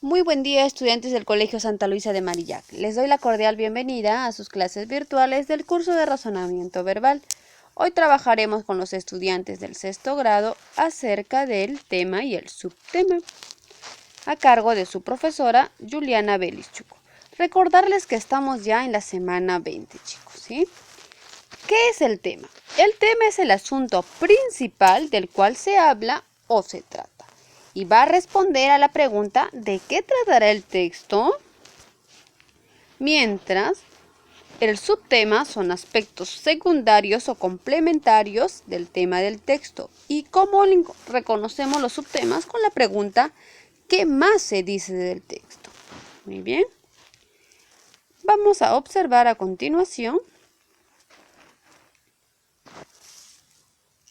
Muy buen día, estudiantes del Colegio Santa Luisa de Marillac. Les doy la cordial bienvenida a sus clases virtuales del curso de razonamiento verbal. Hoy trabajaremos con los estudiantes del sexto grado acerca del tema y el subtema, a cargo de su profesora Juliana Belichuco. Recordarles que estamos ya en la semana 20, chicos, ¿sí? ¿Qué es el tema? El tema es el asunto principal del cual se habla o se trata. Y va a responder a la pregunta ¿de qué tratará el texto? Mientras, el subtema son aspectos secundarios o complementarios del tema del texto. ¿Y cómo reconocemos los subtemas? Con la pregunta ¿qué más se dice del texto? Muy bien. Vamos a observar a continuación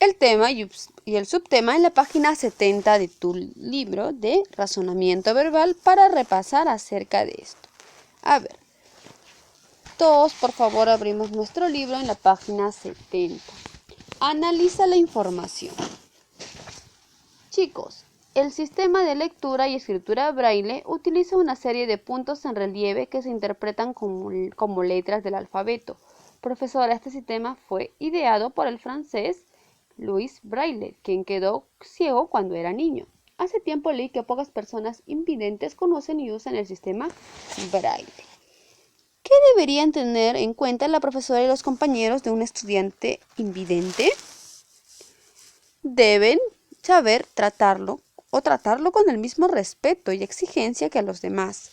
el tema y el subtema en la página 70 de tu libro de razonamiento verbal para repasar acerca de esto. A ver, todos por favor abrimos nuestro libro en la página 70. Analiza la información. Chicos, el sistema de lectura y escritura braille utiliza una serie de puntos en relieve que se interpretan como letras del alfabeto. Profesora, este sistema fue ideado por el francés Louis Braille, quien quedó ciego cuando era niño. Hace tiempo leí que pocas personas invidentes conocen y usan el sistema Braille. ¿Qué deberían tener en cuenta la profesora y los compañeros de un estudiante invidente? Deben saber tratarlo con el mismo respeto y exigencia que a los demás.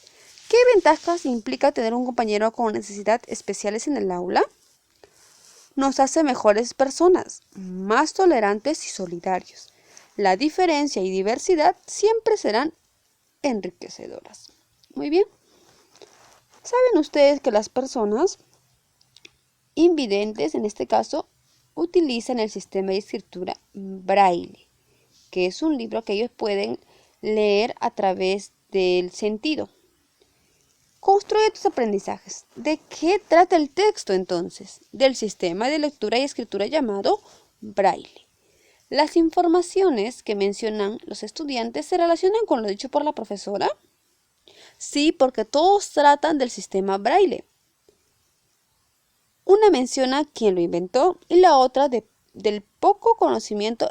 ¿Qué ventajas implica tener un compañero con necesidades especiales en el aula? Nos hace mejores personas, más tolerantes y solidarios. La diferencia y diversidad siempre serán enriquecedoras. Muy bien. ¿Saben ustedes que las personas invidentes, en este caso, utilizan el sistema de escritura Braille, que es un libro que ellos pueden leer a través del sentido? Construye tus aprendizajes. ¿De qué trata el texto entonces? Del sistema de lectura y escritura llamado Braille. Las informaciones que mencionan los estudiantes se relacionan con lo dicho por la profesora. Sí, porque todos tratan del sistema Braille. Una menciona quién lo inventó y la otra el poco conocimiento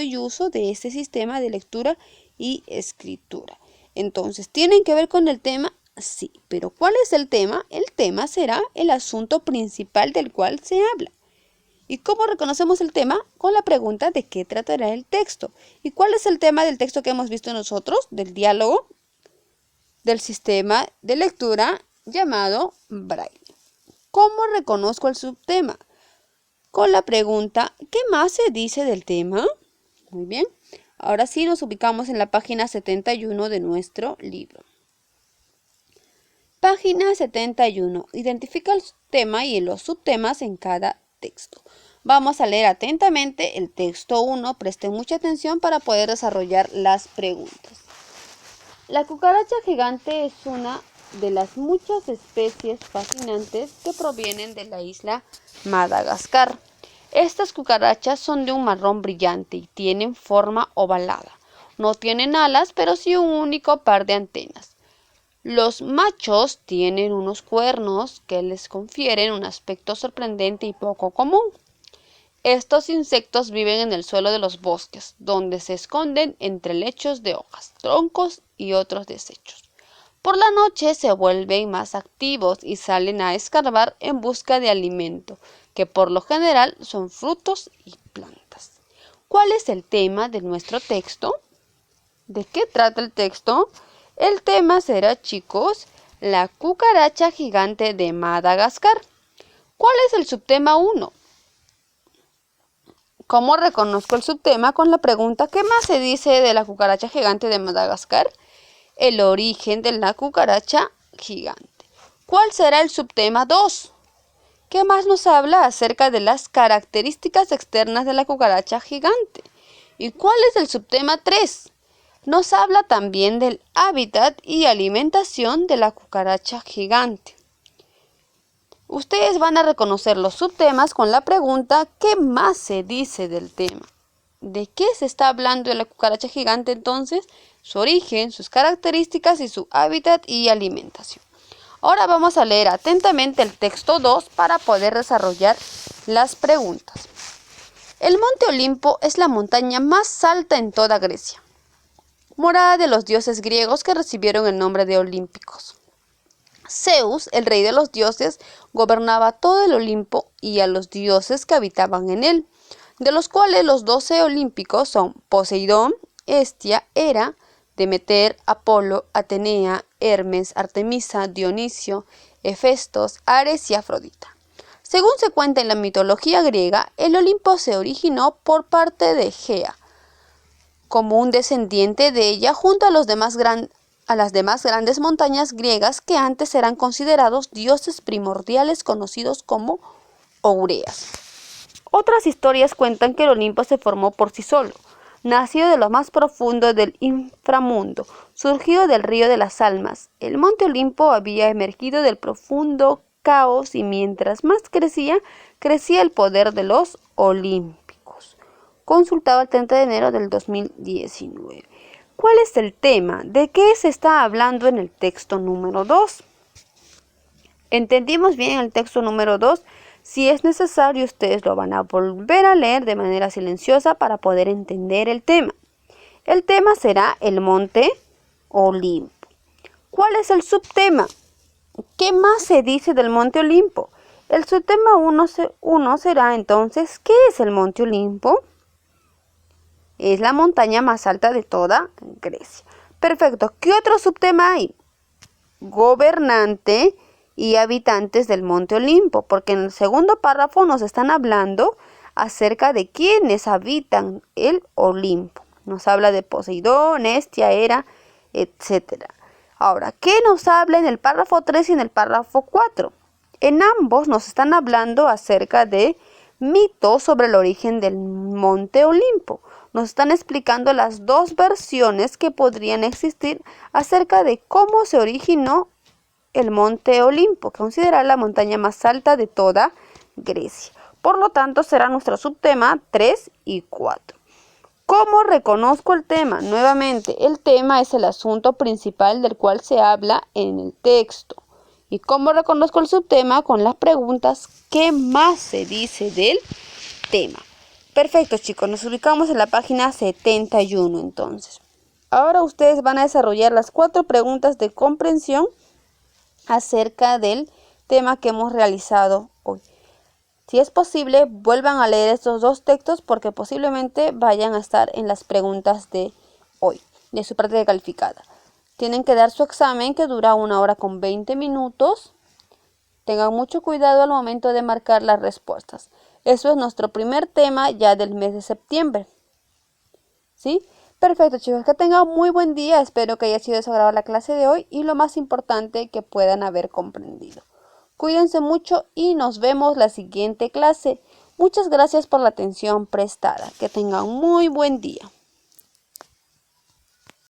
y uso de este sistema de lectura y escritura. Entonces, ¿tienen que ver con el tema? Sí, pero ¿cuál es el tema? El tema será el asunto principal del cual se habla. ¿Y cómo reconocemos el tema? Con la pregunta ¿de qué tratará el texto? ¿Y cuál es el tema del texto que hemos visto nosotros? Del diálogo, del sistema de lectura llamado Braille. ¿Cómo reconozco el subtema? Con la pregunta ¿qué más se dice del tema? Muy bien. Ahora sí nos ubicamos en la página 71 de nuestro libro. Página 71. Identifica el tema y los subtemas en cada texto. Vamos a leer atentamente el texto 1. Presten mucha atención para poder desarrollar las preguntas. La cucaracha gigante es una de las muchas especies fascinantes que provienen de la isla Madagascar. Estas cucarachas son de un marrón brillante y tienen forma ovalada. No tienen alas, pero sí un único par de antenas. Los machos tienen unos cuernos que les confieren un aspecto sorprendente y poco común. Estos insectos viven en el suelo de los bosques, donde se esconden entre lechos de hojas, troncos y otros desechos. Por la noche se vuelven más activos y salen a escarbar en busca de alimento, que por lo general son frutos y plantas. ¿Cuál es el tema de nuestro texto? ¿De qué trata el texto? El tema será, chicos, la cucaracha gigante de Madagascar. ¿Cuál es el subtema 1? ¿Cómo reconozco el subtema? Con la pregunta ¿qué más se dice de la cucaracha gigante de Madagascar? El origen de la cucaracha gigante. ¿Cuál será el subtema 2? ¿Qué más nos habla acerca de las características externas de la cucaracha gigante? ¿Y cuál es el subtema 3? Nos habla también del hábitat y alimentación de la cucaracha gigante. Ustedes van a reconocer los subtemas con la pregunta ¿qué más se dice del tema? ¿De qué se está hablando de la cucaracha gigante entonces? Su origen, sus características y su hábitat y alimentación. Ahora vamos a leer atentamente el texto 2 para poder desarrollar las preguntas. El monte Olimpo es la montaña más alta en toda Grecia, morada de los dioses griegos que recibieron el nombre de olímpicos. Zeus, el rey de los dioses, gobernaba todo el Olimpo y a los dioses que habitaban en él, de los cuales los 12 olímpicos son Poseidón, Hestia, Hera, Demeter, Apolo, Atenea, Hermes, Artemisa, Dionisio, Hefestos, Ares y Afrodita. Según se cuenta en la mitología griega, el Olimpo se originó por parte de Gea, como un descendiente de ella junto a las demás grandes montañas griegas que antes eran considerados dioses primordiales conocidos como Oureas. Otras historias cuentan que el Olimpo se formó por sí solo, nacido de lo más profundo del inframundo, surgido del río de las almas. El monte Olimpo había emergido del profundo caos y mientras más crecía el poder de los olímpicos. Consultado el 30 de enero del 2019. ¿Cuál es el tema? ¿De qué se está hablando en el texto número 2? ¿Entendimos bien el texto número 2? Si es necesario, ustedes lo van a volver a leer de manera silenciosa para poder entender el tema. El tema será el monte Olimpo. ¿Cuál es el subtema? ¿Qué más se dice del monte Olimpo? El subtema 1 será entonces, ¿qué es el monte Olimpo? Es la montaña más alta de toda Grecia. Perfecto. ¿Qué otro subtema hay? Gobernante y habitantes del monte Olimpo, porque en el segundo párrafo nos están hablando acerca de quienes habitan el Olimpo. Nos habla de Poseidón, Hestia, Hera, etc. Ahora, ¿qué nos habla en el párrafo 3 y en el párrafo 4? En ambos nos están hablando acerca de mitos sobre el origen del monte Olimpo. Nos están explicando las dos versiones que podrían existir acerca de cómo se originó el monte Olimpo, considerada la montaña más alta de toda Grecia. Por lo tanto, será nuestro subtema 3 y 4. ¿Cómo reconozco el tema? Nuevamente, el tema es el asunto principal del cual se habla en el texto. ¿Y cómo reconozco el subtema? Con las preguntas, ¿qué más se dice del tema? Perfecto, chicos, nos ubicamos en la página 71 entonces. Ahora ustedes van a desarrollar las 4 preguntas de comprensión acerca del tema que hemos realizado hoy. Si es posible, vuelvan a leer estos 2 textos porque posiblemente vayan a estar en las preguntas de hoy, de su parte calificada. Tienen que dar su examen que dura 1 hora con 20 minutos. Tengan mucho cuidado al momento de marcar las respuestas. Eso es nuestro primer tema ya del mes de septiembre. ¿Sí? Perfecto, chicos, que tengan muy buen día. Espero que haya sido de su agrado la clase de hoy y lo más importante, que puedan haber comprendido. Cuídense mucho y nos vemos la siguiente clase. Muchas gracias por la atención prestada. Que tengan muy buen día.